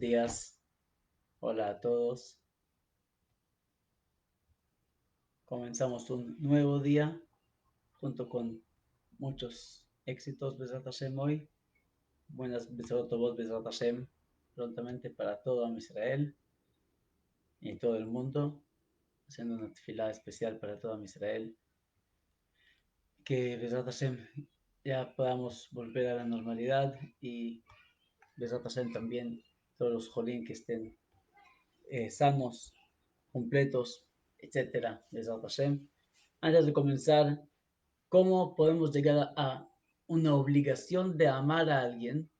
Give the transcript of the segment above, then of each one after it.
días, hola a todos. Comenzamos un nuevo día junto con muchos éxitos, Besat Hashem hoy. Buenas Besat Tovot, Besat Hashem, prontamente para todo Israel y todo el mundo, haciendo una tefilá especial para todo Israel. Que Besat Hashem ya podamos volver a la normalidad y Besat Hashem también todos los jolín que estén sanos, completos, etcétera, Besat Hashem. Antes de comenzar, ¿cómo podemos llegar a una obligación de amar a alguien?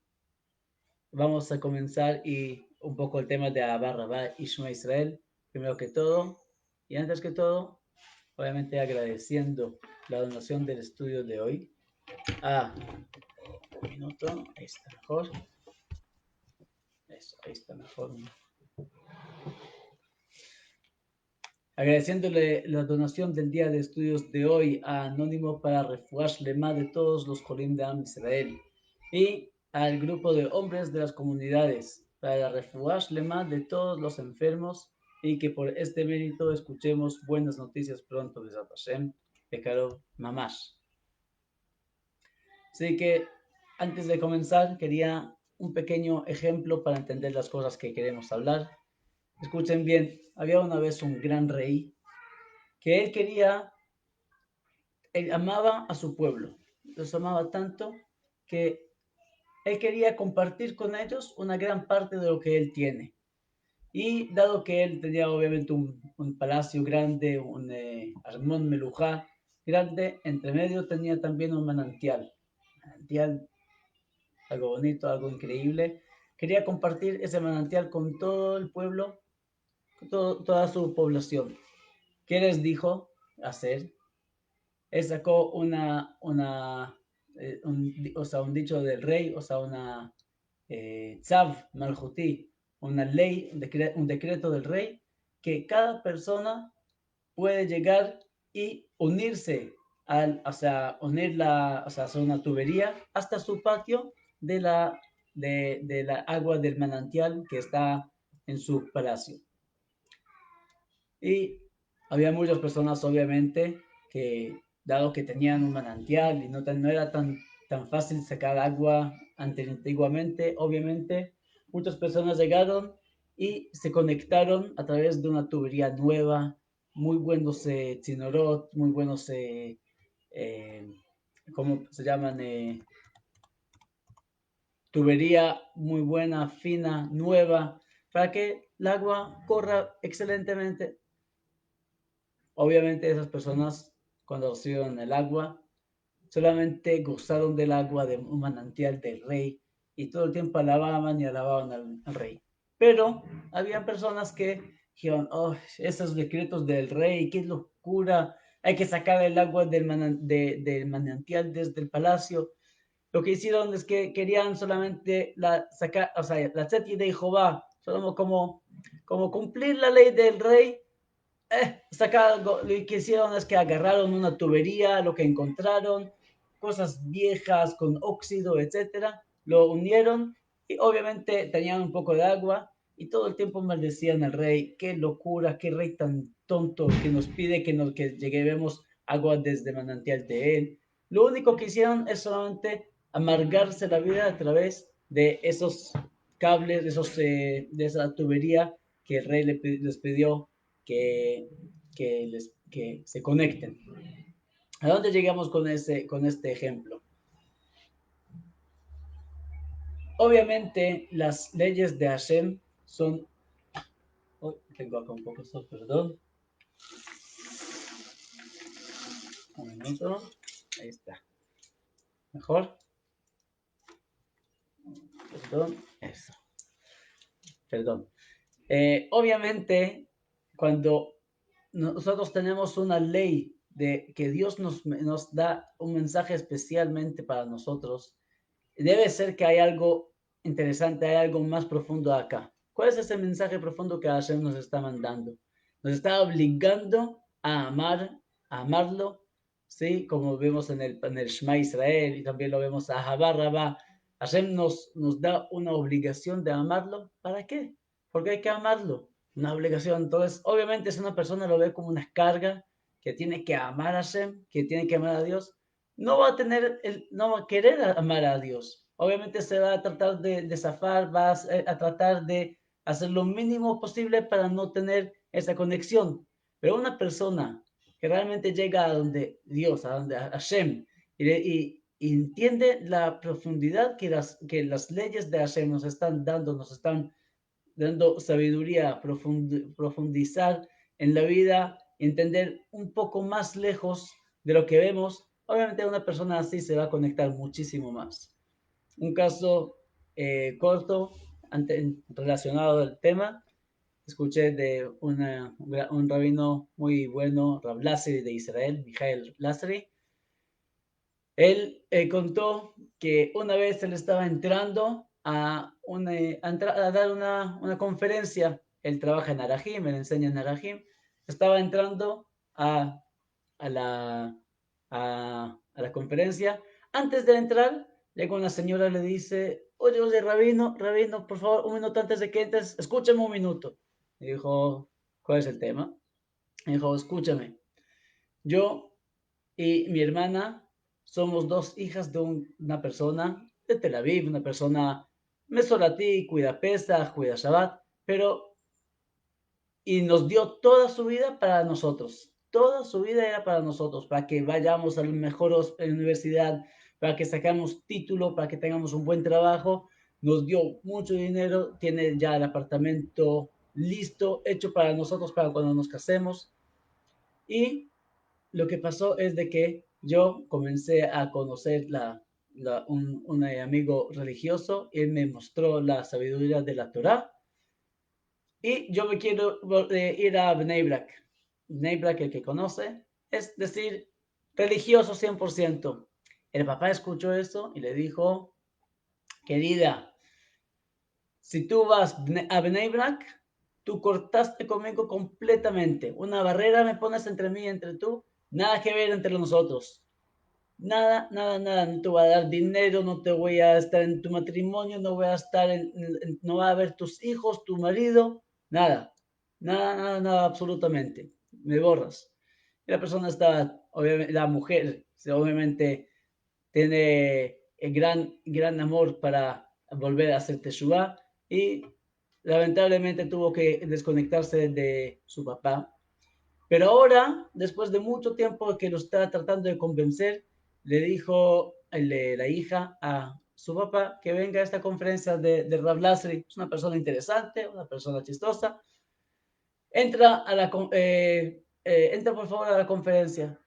Vamos a comenzar y un poco el tema de Abba Rabá y Shema Israel, primero que todo, y antes que todo, obviamente agradeciendo la donación del estudio de hoy. Un minuto, ahí está mejor. Eso, ahí está mejor. Agradeciéndole la donación del día de estudios de hoy a Anónimo para refugiar Lema de todos los Jolim de Am Israel y al grupo de hombres de las comunidades para refugiar Lema de todos los enfermos y que por este mérito escuchemos buenas noticias pronto de Hashem, Pekarov Mamash. Así que antes de comenzar quería un pequeño ejemplo para entender las cosas que queremos hablar. Escuchen bien, había una vez un gran rey que él amaba a su pueblo, los amaba tanto que él quería compartir con ellos una gran parte de lo que él tiene. Y dado que él tenía obviamente un palacio grande, un Armón Melujá grande, entre medio tenía también un manantial, algo bonito, algo increíble. Quería compartir ese manantial con todo el pueblo, con toda su población. ¿Qué les dijo hacer? Él sacó un dicho del rey, o sea, una tzav malhuti, una ley, un decreto del rey, que cada persona puede llegar y unirse hacer una tubería hasta su patio de la agua del manantial que está en su palacio. Y había muchas personas, obviamente, que dado que tenían un manantial y no era tan fácil sacar agua antiguamente, obviamente, muchas personas llegaron y se conectaron a través de una tubería nueva, muy buenos chinorot, muy buenos, ¿cómo se llaman? Tubería muy buena, fina, nueva, para que el agua corra excelentemente. Obviamente esas personas cuando recibieron el agua solamente gozaron del agua de un manantial del rey y todo el tiempo alababan y alababan al rey. Pero había personas que dijeron, oh, esos decretos del rey, qué locura, hay que sacar el agua del manantial desde el palacio. Lo que hicieron es que querían solamente sacar, o sea, la tzeti de Jehová, solo como cumplir la ley del rey. Lo que hicieron es que agarraron una tubería, lo que encontraron, cosas viejas con óxido, etcétera, lo unieron y obviamente tenían un poco de agua y todo el tiempo maldecían al rey. Qué locura, qué rey tan tonto que nos pide que lleguemos agua desde manantial de él. Lo único que hicieron es solamente amargarse la vida a través de esos cables, de esa tubería que el rey les pidió que, que se conecten. ¿A dónde llegamos con este ejemplo? Obviamente las leyes de Hashem son... Oh, tengo acá un poco esto, perdón. Un minuto. Ahí está. ¿Mejor? Perdón. Eso. Perdón. Obviamente, cuando nosotros tenemos una ley de que Dios nos da un mensaje especialmente para nosotros, debe ser que hay algo interesante, hay algo más profundo acá. ¿Cuál es ese mensaje profundo que Hashem nos está mandando? Nos está obligando a amarlo, ¿sí? Como vemos en el Shema Israel y también lo vemos a Ahavá Rabá, Hashem nos da una obligación de amarlo. ¿Para qué? Porque hay que amarlo. Una obligación. Entonces, obviamente, si una persona lo ve como una carga, que tiene que amar a Hashem, que tiene que amar a Dios, no va a no va a querer amar a Dios. Obviamente se va a tratar de zafar, va a tratar de hacer lo mínimo posible para no tener esa conexión. Pero una persona que realmente llega a donde Dios, a donde Hashem, y entiende la profundidad que las leyes de Hashem nos están dando sabiduría, profundizar en la vida, entender un poco más lejos de lo que vemos. Obviamente una persona así se va a conectar muchísimo más. Un caso corto relacionado al tema, escuché de un rabino muy bueno, Rav Lasri de Israel, Mijael Lasri. Él contó que una vez él estaba entrando a dar una conferencia. Él trabaja en Arahim, él enseña en Arahim. Estaba entrando a la, a la conferencia. Antes de entrar, llega una señora y le dice, oye, oye, rabino, rabino, por favor, un minuto antes de que entres, escúchame un minuto. Y dijo, ¿cuál es el tema? Y dijo, escúchame, yo y mi hermana somos dos hijas de una persona de Tel Aviv, una persona mesolatí, cuida Pesach, cuida Shabbat, pero y nos dio toda su vida para nosotros. Toda su vida era para nosotros, para que vayamos a la mejor universidad, para que sacamos título, para que tengamos un buen trabajo. Nos dio mucho dinero, tiene ya el apartamento listo, hecho para nosotros, para cuando nos casemos. Y lo que pasó es de que yo comencé a conocer un amigo religioso, él me mostró la sabiduría de la Torá y yo me quiero ir a Bnei Brak. Bnei Brak, el que conoce, es decir, religioso 100%. El papá escuchó eso y le dijo, querida, si tú vas a Bnei Brak, tú cortaste conmigo completamente. Una barrera me pones entre mí y entre tú, nada que ver entre nosotros. Nada, nada, nada, no te voy a dar dinero, no te voy a estar en tu matrimonio, no voy a estar no va a ver tus hijos, tu marido, nada, nada, nada, nada, absolutamente, me borras. Y la persona está, obviamente, la mujer, obviamente tiene gran amor para volver a hacer Teshuvah y lamentablemente tuvo que desconectarse de su papá, pero ahora, después de mucho tiempo que lo está tratando de convencer, le dijo la hija a su papá que venga a esta conferencia de Rav Lasri. Es una persona interesante, una persona chistosa. Entra por favor a la conferencia.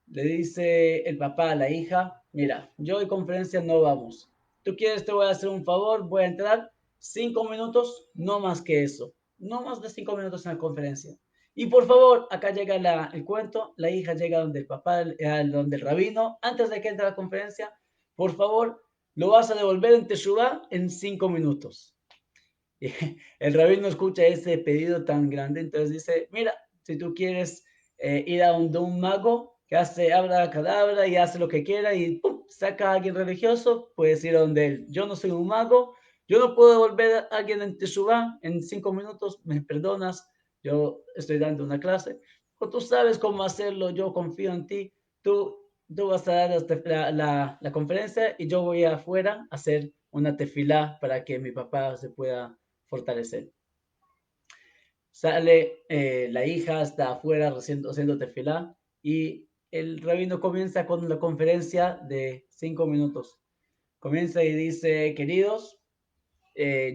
Le dice el papá a la hija, mira, yo y conferencia no vamos. Tú quieres, te voy a hacer un favor, voy a entrar 5 minutos, no más que eso. No más de 5 minutos en la conferencia. Y por favor, acá llega el cuento, la hija llega donde el papá, donde el rabino, antes de que entre a la conferencia, por favor, lo vas a devolver en Teshuvah en 5 minutos. Y el rabino escucha ese pedido tan grande, entonces dice, mira, si tú quieres ir a un mago que hace cadabra y hace lo que quiera y ¡pum! Saca a alguien religioso, puedes ir a donde él. Yo no soy un mago, yo no puedo devolver a alguien en Teshuvah en 5 minutos, me perdonas, yo estoy dando una clase, o tú sabes cómo hacerlo, yo confío en ti, tú vas a dar la conferencia y yo voy afuera a hacer una tefilá para que mi papá se pueda fortalecer. Sale la hija, está afuera haciendo tefilá y el rabino comienza con la conferencia de 5 minutos. Comienza y dice, queridos,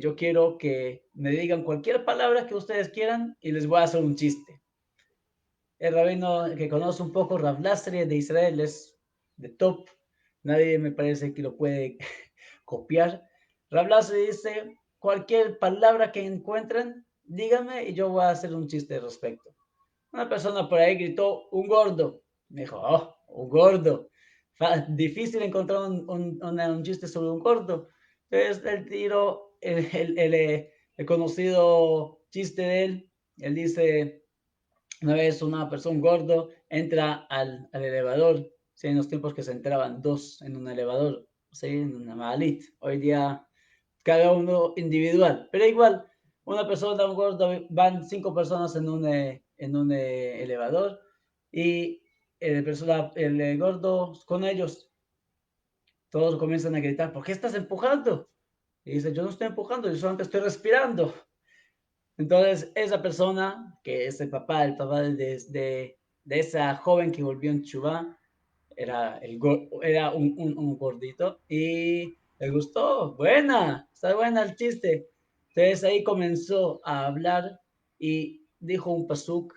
yo quiero que me digan cualquier palabra que ustedes quieran y les voy a hacer un chiste. El rabino que conoce un poco, Rav Lasri de Israel, es de top. Nadie me parece que lo puede copiar. Rav Lasri dice, cualquier palabra que encuentren, díganme y yo voy a hacer un chiste al respecto. Una persona por ahí gritó, un gordo. Me dijo, oh, un gordo. Difícil encontrar un chiste sobre un gordo. Entonces él tiró el conocido chiste de él. Él dice, una vez una persona, un gordo, entra al elevador. Sí, en los tiempos que se entraban dos en un elevador. ¿sí? En una malit. Hoy día cada uno individual, pero igual, una persona, un gordo, van 5 personas en un elevador y el gordo con ellos, todos comienzan a gritar, ¿por qué estás empujando? Y dice, yo no estoy empujando, yo solamente estoy respirando. Entonces, esa persona, que es el papá de esa joven que volvió en Chubá, era un gordito y le gustó, buena, está buena el chiste. Entonces ahí comenzó a hablar y dijo un pasuk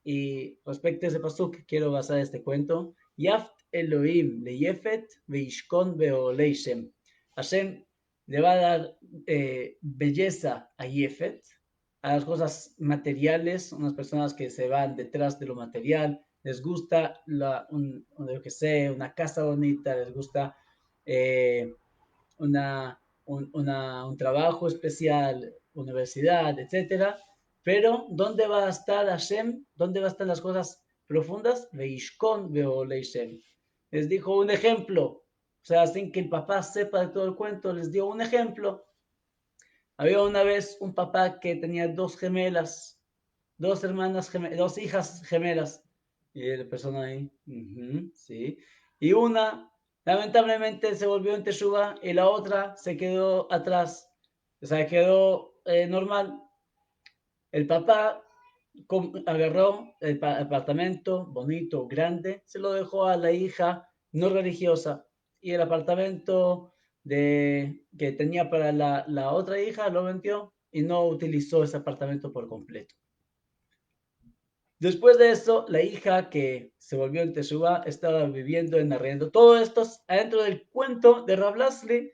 y respecto a ese pasuk quiero basar este cuento. Yaft Elohim le Yefet veishkon beoleishem. Hashem le va a dar belleza a Yefet, a las cosas materiales, unas personas que se van detrás de lo material, les gusta yo que sé, una casa bonita, les gusta eh, un trabajo especial, universidad, etcétera. Pero, ¿dónde va a estar Hashem? ¿Dónde va a estar las cosas profundas? Veishkon veoleishem. Les dijo un ejemplo, o sea, sin que el papá sepa de todo el cuento, les dio un ejemplo. Había una vez un papá que tenía dos gemelas, dos hijas gemelas. Y la persona ahí, sí. Y una, lamentablemente, se volvió en Teshuva y la otra se quedó atrás. O sea, quedó normal. El papá agarró el apartamento bonito, grande, se lo dejó a la hija no religiosa. Y el apartamento que tenía para la otra hija lo vendió y no utilizó ese apartamento por completo. Después de eso, la hija que se volvió en Teshuvah estaba viviendo en arriendo. Todo esto adentro del cuento de Rablasli,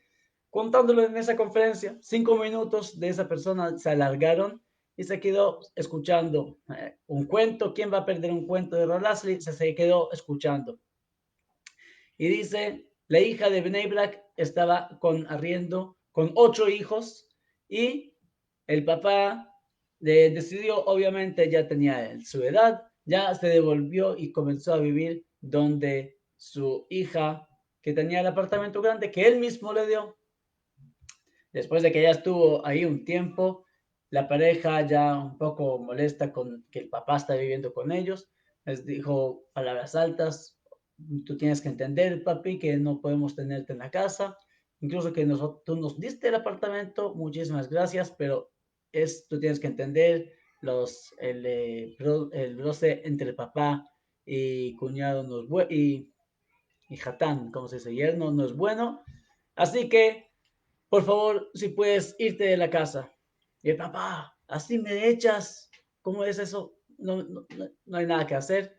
contándolo en esa conferencia. 5 minutos de esa persona se alargaron y se quedó escuchando un cuento. ¿Quién va a perder un cuento de Rablasli? Se quedó escuchando. Y dice, la hija de Bnei Brak estaba con arriendo con 8 hijos y el papá decidió, obviamente ya tenía su edad, ya se devolvió y comenzó a vivir donde su hija, que tenía el apartamento grande que él mismo le dio. Después de que ya estuvo ahí un tiempo, la pareja ya un poco molesta con que el papá está viviendo con ellos, les dijo palabras altas, tú tienes que entender, papi, que no podemos tenerte en la casa, incluso que tú nos diste el apartamento, muchísimas gracias, pero tú tienes que entender, el roce entre papá y cuñado no es bueno, y jatán, como se dice, yerno no es bueno, así que por favor, si puedes irte de la casa. Y el papá, así me echas. ¿Cómo es eso? No hay nada que hacer.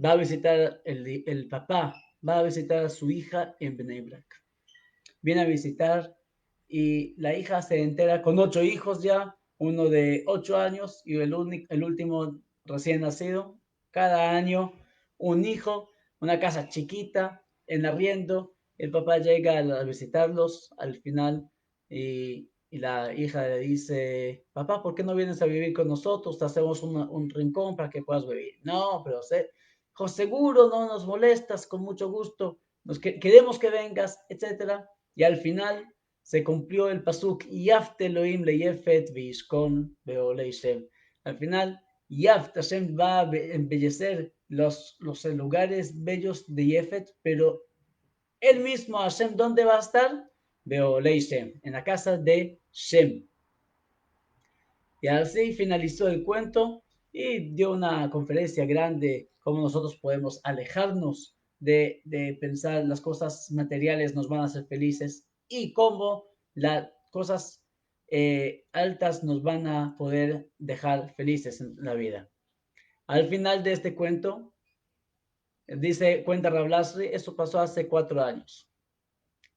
Va a visitar el papá, va a visitar a su hija en Bnei Brak. Viene a visitar y la hija se entera con 8 hijos ya, uno de 8 años y el último recién nacido. Cada año un hijo, una casa chiquita, en arriendo. El papá llega a visitarlos al final y la hija le dice, papá, ¿por qué no vienes a vivir con nosotros? Te hacemos un rincón para que puedas vivir. No, pero seguro no nos molestas, con mucho gusto. Queremos que vengas, etcétera. Y al final se cumplió el pasuk, Yaft Elohim leyefet vishkon beoleishem. Al final, Yaft Hashem va a embellecer los lugares bellos de Yefet, pero él mismo, Hashem, ¿dónde va a estar? Beoleishem, en la casa de Shem. Y así finalizó el cuento y dio una conferencia grande, cómo nosotros podemos alejarnos de pensar las cosas materiales nos van a hacer felices y cómo las cosas altas nos van a poder dejar felices en la vida. Al final de este cuento, cuenta Rablasri, esto pasó hace 4 años.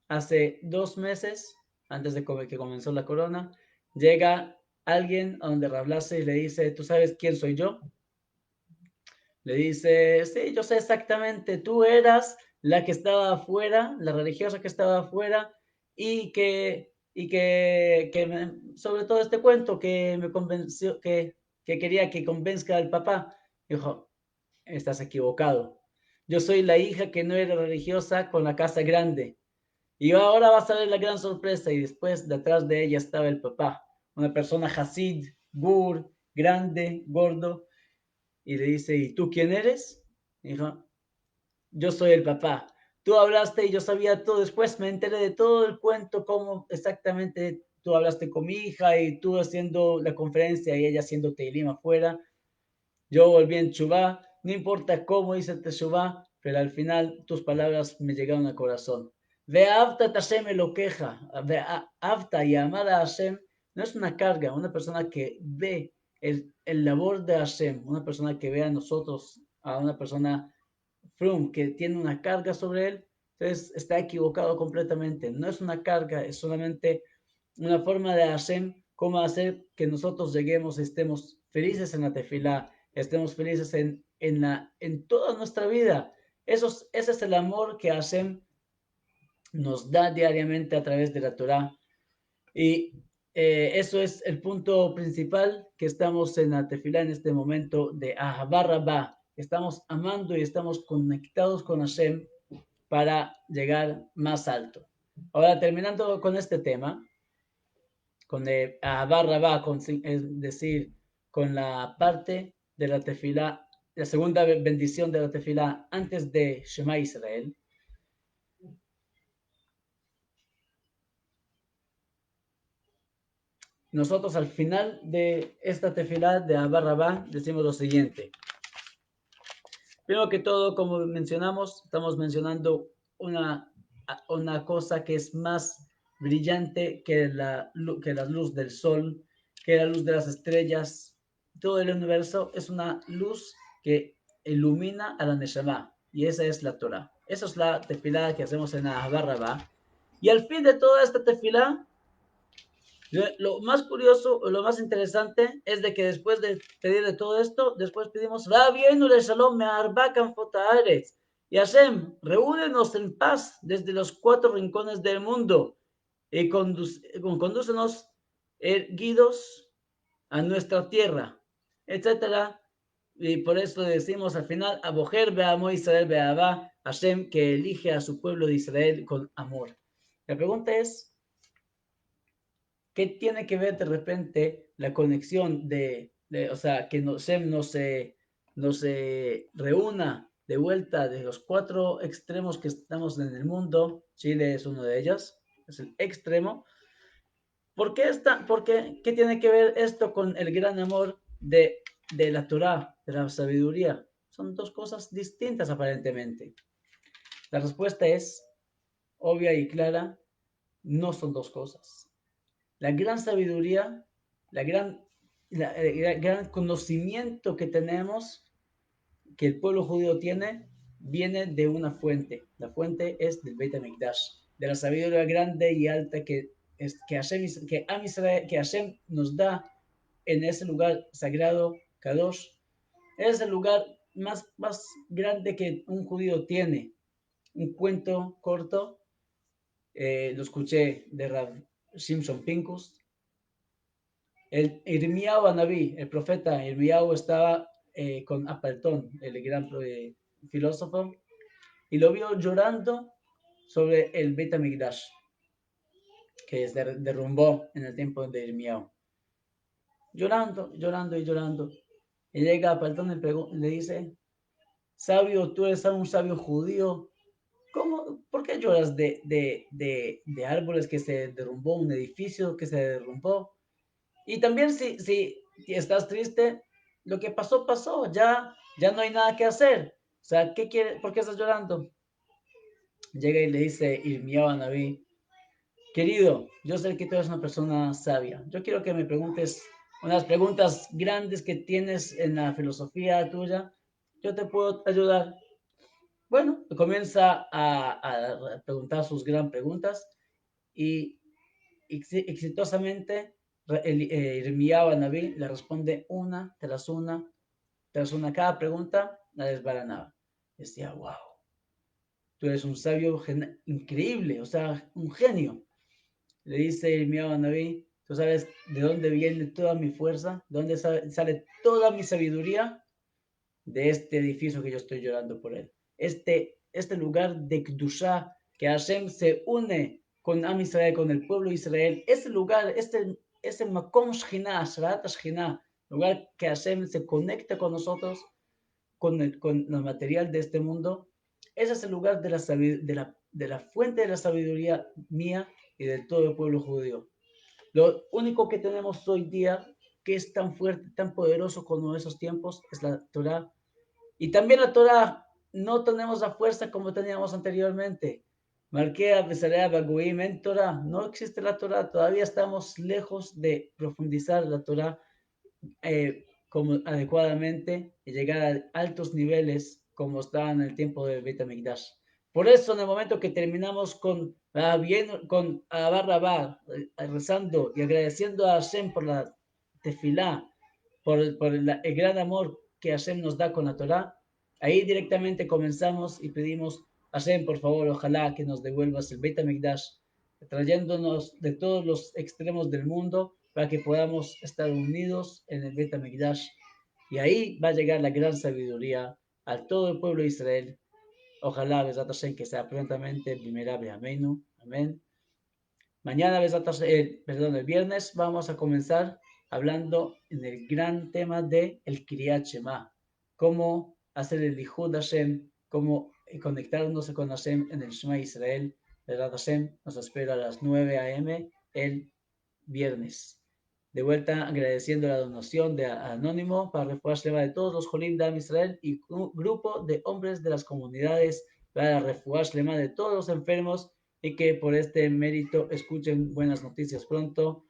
Hace 2 meses, antes de que comenzó la corona, llega alguien a donde Rablasri y le dice, ¿tú sabes quién soy yo? Le dice, sí, yo sé exactamente, tú eras la que estaba afuera, la religiosa que estaba afuera, sobre todo este cuento que me convenció, que quería que convenzca al papá. Dijo, estás equivocado. Yo soy la hija que no era religiosa con la casa grande. Y ahora va a salir la gran sorpresa y después detrás de ella estaba el papá, una persona Hasid, Gur, grande, gordo, y le dice, ¿y tú quién eres? Dijo, yo soy el papá. Tú hablaste y yo sabía todo. Después me enteré de todo el cuento, cómo exactamente tú hablaste con mi hija y tú haciendo la conferencia y ella haciendo Teilim afuera. Yo volví en Chubá, no importa cómo hice Teshuvá, pero al final tus palabras me llegaron al corazón. Ve Avta Tashem lo queja, ve Avta y amar a Hashem no es una carga, una persona que ve el labor de Hashem, una persona que ve a nosotros, a una persona Frum, que tiene una carga sobre él, entonces está equivocado completamente. No es una carga, es solamente una forma de Hashem, cómo hacer que nosotros lleguemos, estemos felices en la tefilá, estemos felices en toda nuestra vida. Ese es el amor que Hashem nos da diariamente a través de la Torah. Y eso es el punto principal que estamos en la tefilá en este momento de Ahavá Rabá. Estamos amando y estamos conectados con Hashem para llegar más alto. Ahora, terminando con este tema, con Ahavá Rabá, es decir, con la parte de la tefilá, la segunda bendición de la tefilá antes de Shema Israel. Nosotros al final de esta tefilá de Ahavá Rabá decimos lo siguiente. Primero que todo, como mencionamos, estamos mencionando una cosa que es más brillante que la luz del sol, que la luz de las estrellas. Todo el universo es una luz que ilumina a la Neshama, y esa es la Torah. Esa es la tefilá que hacemos en Ahavá Rabá. Y al fin de toda esta tefilá, lo más curioso, lo más interesante es de que después de pedir de todo esto, después pedimos, Rabienu Shalom me arbacan fotares. Y Hashem, reúnenos en paz desde los cuatro rincones del mundo y condúcenos erguidos a nuestra tierra, etcétera. Y por eso decimos al final, Abojer Beamo Israel Beabá, Hashem que elige a su pueblo de Israel con amor. La pregunta es, ¿qué tiene que ver de repente la conexión o sea, que SEM no se reúna de vuelta de los cuatro extremos que estamos en el mundo? Chile es uno de ellos, es el extremo. ¿Qué tiene que ver esto con el gran amor de la Torah, de la sabiduría? Son dos cosas distintas aparentemente. La respuesta es obvia y clara, no son dos cosas. La gran sabiduría, la gran, el gran conocimiento que tenemos, que el pueblo judío tiene, viene de una fuente. La fuente es del Beit HaMikdash, de la sabiduría grande y alta que Hashem nos da en ese lugar sagrado, Kadosh. Es el lugar más grande que un judío tiene. Un cuento corto, lo escuché de Rav Shimshon Pinkus. El Irmiyahu Anabí, el profeta Irmiyahu estaba con Apaltón, el gran filósofo, y lo vio llorando sobre el Beit HaMikdash, que se derrumbó en el tiempo de Irmiyahu. Llorando, llorando y llorando. Y llega Apaltón y le dice, sabio, tú eres un sabio judío, ¿por qué lloras de árboles que se derrumbó, un edificio que se derrumbó? Y también si estás triste, lo que pasó, pasó, ya no hay nada que hacer. O sea, ¿por qué estás llorando? Llega y le dice Irmiyahu a Naví, querido, yo sé que tú eres una persona sabia. Yo quiero que me preguntes unas preguntas grandes que tienes en la filosofía tuya. Yo te puedo ayudar. Bueno, comienza a preguntar sus gran preguntas y exitosamente Irmiyahu a Naví le responde tras una, cada pregunta la desbaranaba. Decía, wow, tú eres un sabio increíble, o sea, un genio. Le dice Irmiyahu a Naví, tú sabes de dónde viene toda mi fuerza, de dónde sale toda mi sabiduría, de este edificio que yo estoy llorando por él. Este lugar de Kdushá, que Hashem se une con Am Israel, con el pueblo de Israel. Ese lugar, ese Makom Shechina, Shrat Shechina, lugar que Hashem se conecta con nosotros, con el material de este mundo. Ese es el lugar de la fuente de la sabiduría mía y de todo el pueblo judío. Lo único que tenemos hoy día que es tan fuerte, tan poderoso como esos tiempos, es la Torah. Y también la Torah no tenemos la fuerza como teníamos anteriormente. Marquea, Besarea, Baguim, en Torah, no existe la Torah, todavía estamos lejos de profundizar la Torah como adecuadamente y llegar a altos niveles como estaban en el tiempo de Beit HaMikdash. Por eso, en el momento que terminamos con Abba Rabá, rezando y agradeciendo a Hashem por la tefilá, por el gran amor que Hashem nos da con la Torah, ahí directamente comenzamos y pedimos, Hashem, por favor, ojalá que nos devuelvas el Beit HaMikdash, trayéndonos de todos los extremos del mundo para que podamos estar unidos en el Beit HaMikdash. Y ahí va a llegar la gran sabiduría a todo el pueblo de Israel. Ojalá, Besat Hashem, que sea prontamente, Bimerabe, amén. Amén. Mañana, el viernes, vamos a comenzar hablando en el gran tema de el Kriyat Shema, cómo hacer el Lijud Hashem, cómo conectarnos con Hashem en el Shema Israel. Besat Hashem nos espera a las 9 a.m. el viernes. De vuelta agradeciendo la donación de Anónimo para refugiar Shema de todos los Jolim de Am Israel y un grupo de hombres de las comunidades para refugiar Shema de todos los enfermos y que por este mérito escuchen buenas noticias pronto.